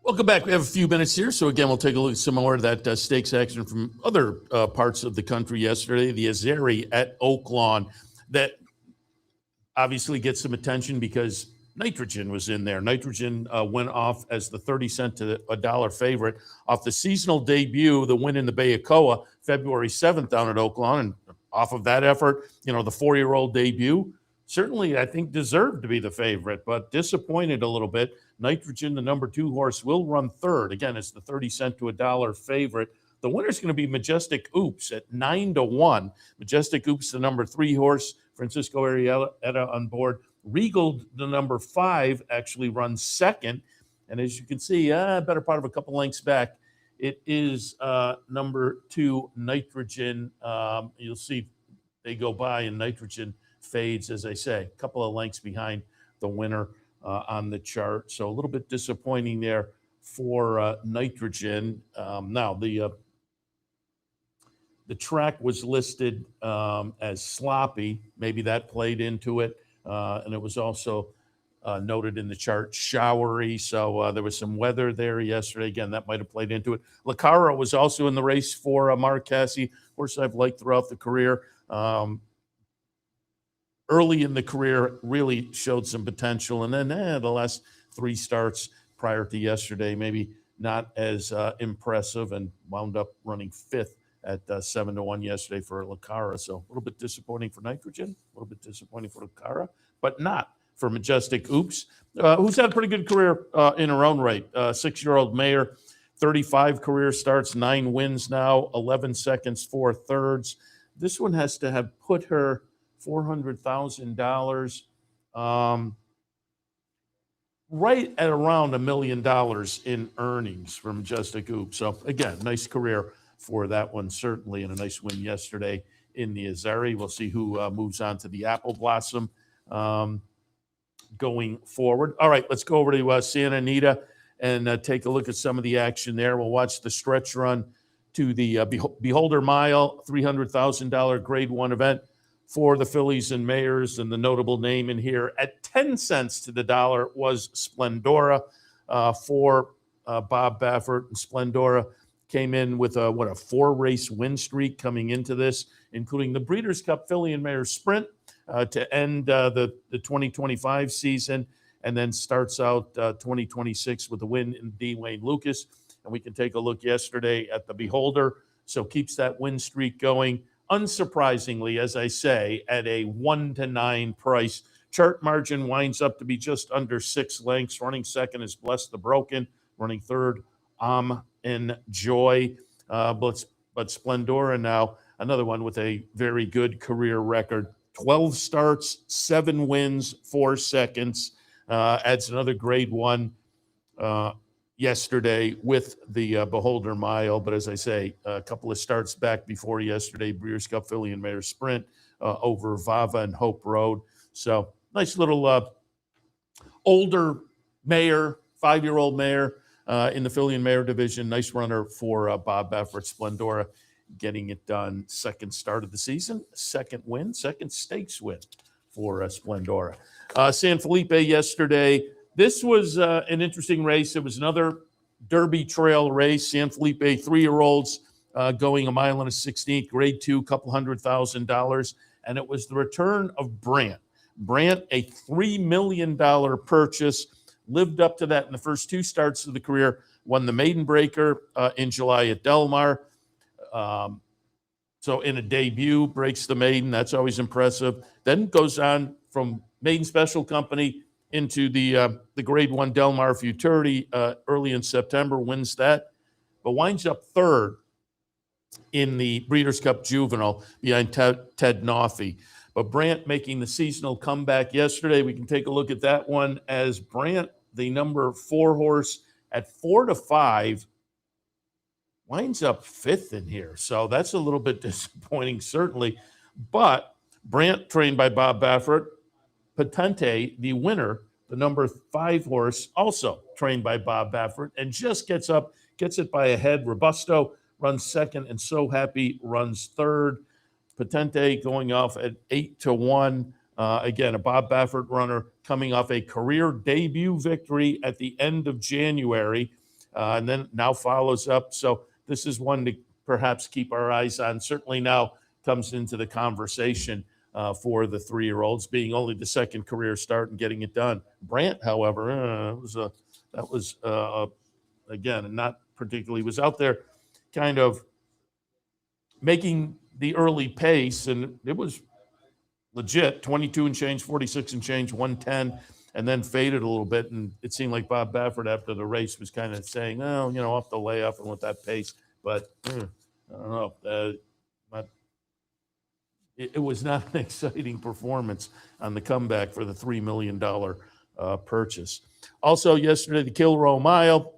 Welcome back. We have a few minutes here. So again, we'll take a look at some more of that stakes action from other parts of the country yesterday. The Azeri at Oaklawn, that obviously gets some attention because Nitrogen was in there. Nitrogen went off as the 30-cent to a dollar favorite off the seasonal debut, the win in the Bay of Koa, February 7th down at Oaklawn. And off of that effort, the 4-year-old debut, certainly I think deserved to be the favorite, but disappointed a little bit. Nitrogen, the number 2 horse, will run third. Again, it's the 30-cent to a dollar favorite. The winner's going to be Majestic Oops at 9-1. Majestic Oops, the number 3 horse, Francisco Arrieta on board. Regal, the number 5, actually runs second. And as you can see, better part of a couple lengths back, it is number 2, Nitrogen. You'll see they go by and Nitrogen fades, as I say, a couple of lengths behind the winner on the chart. So a little bit disappointing there for Nitrogen. Now, the track was listed as sloppy. Maybe that played into it. And it was also noted in the chart showery. So there was some weather there yesterday. Again, that might have played into it. Lacara was also in the race for Mark Cassie, horse I've liked throughout the career. Early in the career, really showed some potential. And then the last 3 starts prior to yesterday, maybe not as impressive, and wound up running 5th at 7-1 yesterday for Lacara. So a little bit disappointing for Nitrogen, a little bit disappointing for Lacara, but not for Majestic Oops, who's had a pretty good career in her own right. 6-year-old mare, 35 career starts, 9 wins now, 11 seconds, 4 thirds. This one has to have put her $400,000, right at around $1 million in earnings from Majestic Oops. So again, nice career for that one, certainly, and a nice win yesterday in the Azeri. We'll see who moves on to the Apple Blossom going forward. All right, let's go over to Santa Anita and take a look at some of the action there. We'll watch the stretch run to the Beholder Mile, $300,000 Grade 1 event for the fillies and mares, and the notable name in here at 10 cents to the dollar was Splendora for Bob Baffert. And Splendora came in with a 4-race win streak coming into this, including the Breeders' Cup Filly and Mare Sprint to end the 2025 season, and then starts out 2026 with a win in D. Wayne Lucas. And we can take a look yesterday at the Beholder, so keeps that win streak going. Unsurprisingly, as I say, at a 1-9 price. Chart margin winds up to be just under 6 lengths. Running second is Bless the Broken. Running third, and Joy. But Splendora now, another one with a very good career record. 12 starts, 7 wins, 4 seconds. Adds another Grade 1 yesterday with the Beholder Mile. But as I say, a couple of starts back before yesterday, Breeders' Cup Filly and Mare Sprint over Vava and Hope Road. So nice little older mare, 5-year-old mare in the Filly and Mare division. Nice runner for Bob Baffert. Splendora getting it done. Second start of the season, second win, second stakes win for Splendora. San Felipe yesterday. This was an interesting race. It was another Derby Trail race. San Felipe, 3-year-olds going a mile and a 16th, grade 2, couple $100,000. And it was the return of Brant. Brant, a $3 million purchase, lived up to that in the first 2 starts of the career, won the Maiden Breaker in July at Del Mar. So in a debut, breaks the Maiden. That's always impressive. Then goes on from Maiden Special Company into the Grade 1 Del Mar Futurity early in September, wins that, but winds up third in the Breeders' Cup Juvenile behind Ted Noffey. But Brant making the seasonal comeback yesterday. We can take a look at that one as Brant, the number 4 horse at 4-5, winds up 5th in here. So that's a little bit disappointing, certainly. But Brant, trained by Bob Baffert. Patente, the winner, the number 5 horse, also trained by Bob Baffert, and just gets it by a head. Robusto runs second, and So Happy runs third. Patente going off at 8-1. Again, a Bob Baffert runner coming off a career debut victory at the end of January, and then now follows up. So this is one to perhaps keep our eyes on. Certainly now comes into the conversation for the 3-year-olds, being only the second career start and getting it done. Brant, however, that was again, not particularly, was out there kind of making the early pace, and it was legit, 22 and change, 46 and change, 110, and then faded a little bit. And it seemed like Bob Baffert after the race was kind of saying, oh, off the layoff and with that pace. But I don't know. It was not an exciting performance on the comeback for the $3 million purchase. Also yesterday, the Kilroe Mile,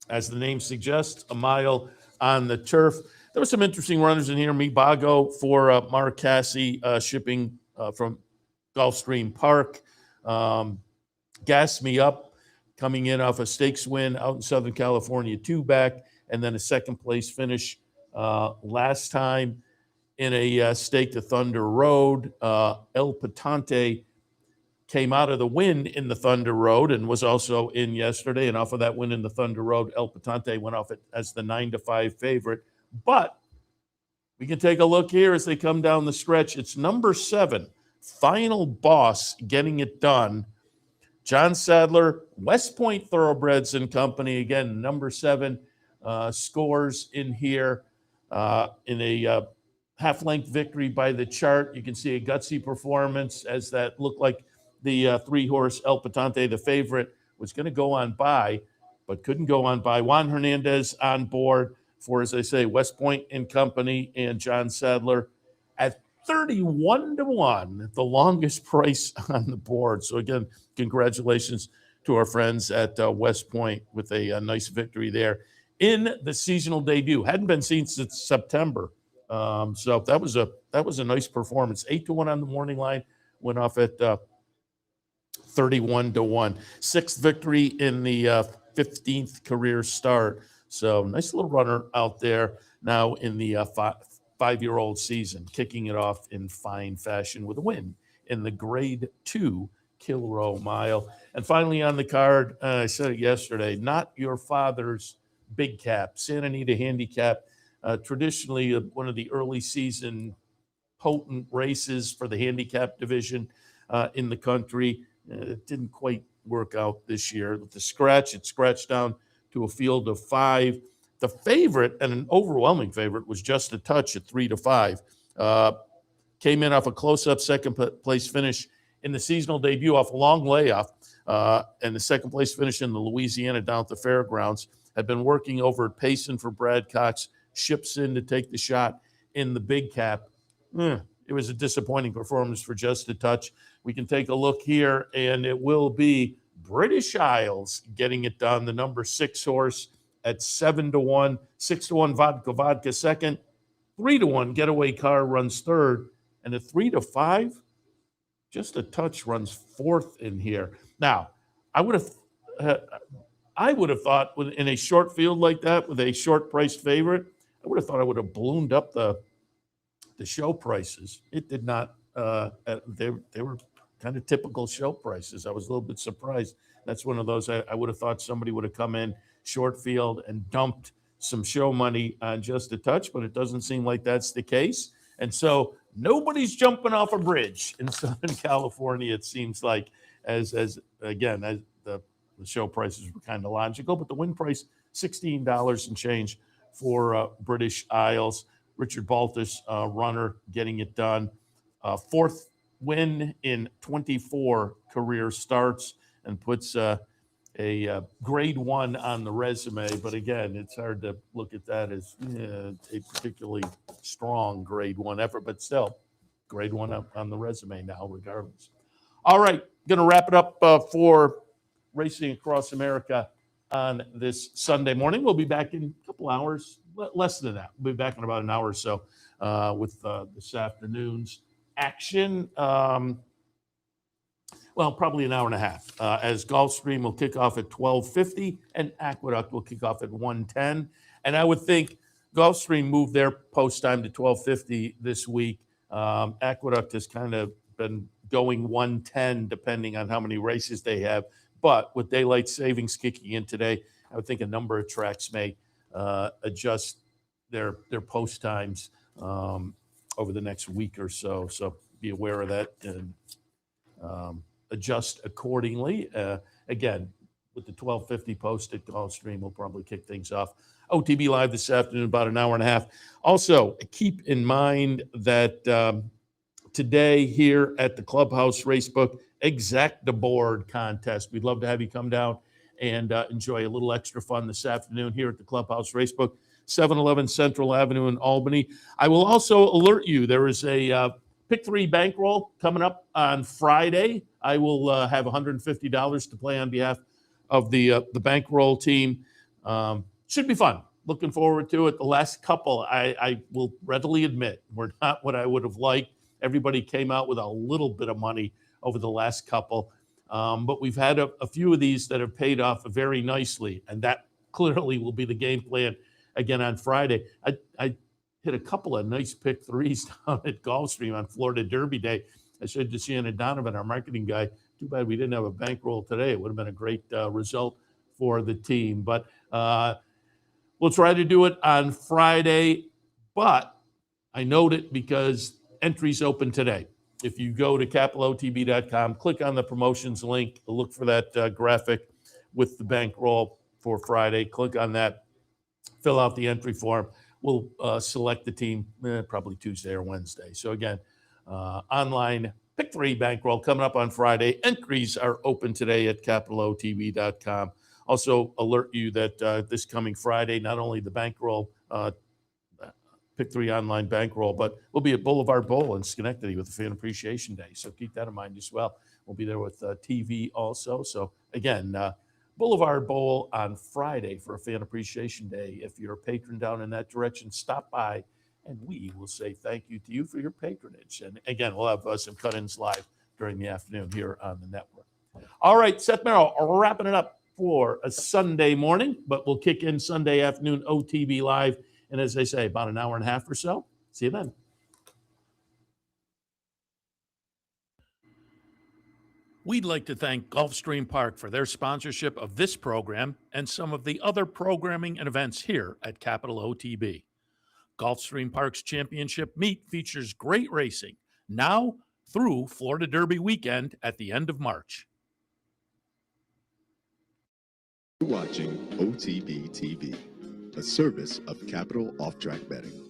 as the name suggests, a mile on the turf. There were some interesting runners in here. Mibago for Mark Cassie shipping from Gulfstream Park. Gas Me Up coming in off a stakes win out in Southern California, 2-back, and then a second place finish last time in a stake to Thunder Road. El Patente came out of the win in the Thunder Road and was also in yesterday. And off of that win in the Thunder Road, El Patente went off as the 9-5 favorite. But we can take a look here as they come down the stretch. It's number 7, Final Boss, getting it done. John Sadler, West Point Thoroughbreds and Company. Again, number 7 scores in here in a half-length victory by the chart. You can see a gutsy performance as that looked like the 3-horse El Patente, the favorite, was going to go on by, but couldn't go on by. Juan Hernandez on board for, as I say, West Point and Company and John Sadler at 31-1, the longest price on the board. So again, congratulations to our friends at West Point with a nice victory there in the seasonal debut. Hadn't been seen since September. So that was a nice performance. 8-1 on the morning line, went off at 31-1. 6th victory in the 15th career start. So nice little runner out there now in the 5-year-old season, kicking it off in fine fashion with a win in the Grade 2 Kilroe Mile. And finally on the card, I said it yesterday, Not Your Father's Big Cap, Santa Anita Handicap. Traditionally, one of the early season potent races for the handicap division in the country. It didn't quite work out this year. With the scratch, it scratched down to a field of 5. The favorite, and an overwhelming favorite, was Just a Touch at 3-5. Came in off a close-up second place finish in the seasonal debut off a long layoff, and the second place finish in the Louisiana down at the fairgrounds. Had been working over at Payson for Brad Cox, ships in to take the shot in the big cap. It was a disappointing performance for Just a Touch. We can take a look here, and it will be British Isles getting it done. The number 6 horse at 7-1, 6-1 vodka second, 3-1 getaway car runs third, and a 3-5, just a touch, runs fourth in here. Now, I would have thought in a short field like that with a short priced favorite, I would have thought I would have ballooned up the show prices. It did not. They were kind of typical show prices. I was a little bit surprised. That's one of those I would have thought somebody would have come in short field and dumped some show money on just a touch, but it doesn't seem like that's the case. And so nobody's jumping off a bridge in Southern California, it seems like, as the show prices were kind of logical, but the win price, $16 and change for British Isles. Richard Baltus, runner, getting it done. Fourth win in 24 career starts, and puts a grade 1 on the resume. But again, it's hard to look at that as a particularly strong grade 1 effort, but still grade 1 up on the resume now, regardless. All right, going to wrap it up for Racing Across America on this Sunday morning. We'll be back in a couple hours, less than that. We'll be back in about an hour or so with this afternoon's action. Well, probably an hour and a half, as Gulfstream will kick off at 12:50 and Aqueduct will kick off at 1:10. And I would think Gulfstream moved their post time to 12:50 this week. Aqueduct has kind of been going 1:10 depending on how many races they have. But with daylight savings kicking in today, I would think a number of tracks may adjust their post times over the next week or so. So be aware of that and adjust accordingly. Again, with the 12:50 post at Gulfstream, we'll probably kick things off. OTB Live this afternoon, about an hour and a half. Also, keep in mind that today here at the Clubhouse Racebook Exacta Board contest. We'd love to have you come down and enjoy a little extra fun this afternoon here at the Clubhouse Racebook, 711 Central Avenue in Albany. I will also alert you, there is a Pick 3 bankroll coming up on Friday. I will have $150 to play on behalf of the bankroll team. Should be fun. Looking forward to it. The last couple, I will readily admit, were not what I would have liked. Everybody came out with a little bit of money over the last couple. But we've had a few of these that have paid off very nicely, and that clearly will be the game plan again on Friday. I hit a couple of nice pick 3s down at Gulfstream on Florida Derby Day. I said to Shannon Donovan, our marketing guy, too bad we didn't have a bankroll today. It would have been a great result for the team. But we'll try to do it on Friday. But I note it because entries open today. If you go to capitalotb.com, click on the promotions link, look for that graphic with the bankroll for Friday. Click on that, fill out the entry form. We'll select the team probably Tuesday or Wednesday. So again, online Pick 3 bankroll coming up on Friday. Entries are open today at capitalotb.com. Also alert you that this coming Friday, not only the bankroll, Pick 3 online bankroll, but we'll be at Boulevard Bowl in Schenectady with the Fan Appreciation Day. So keep that in mind as well. We'll be there with TV also. So again, Boulevard Bowl on Friday for a Fan Appreciation Day. If you're a patron down in that direction, stop by and we will say thank you to you for your patronage. And again, we'll have some cut-ins live during the afternoon here on the network. All right, Seth Merrow wrapping it up for a Sunday morning, but we'll kick in Sunday afternoon OTB Live. And as they say, about an hour and a half or so. See you then. We'd like to thank Gulfstream Park for their sponsorship of this program and some of the other programming and events here at Capital OTB. Gulfstream Park's championship meet features great racing now through Florida Derby weekend at the end of March. You're watching OTB TV, a service of Capital Off-Track Betting.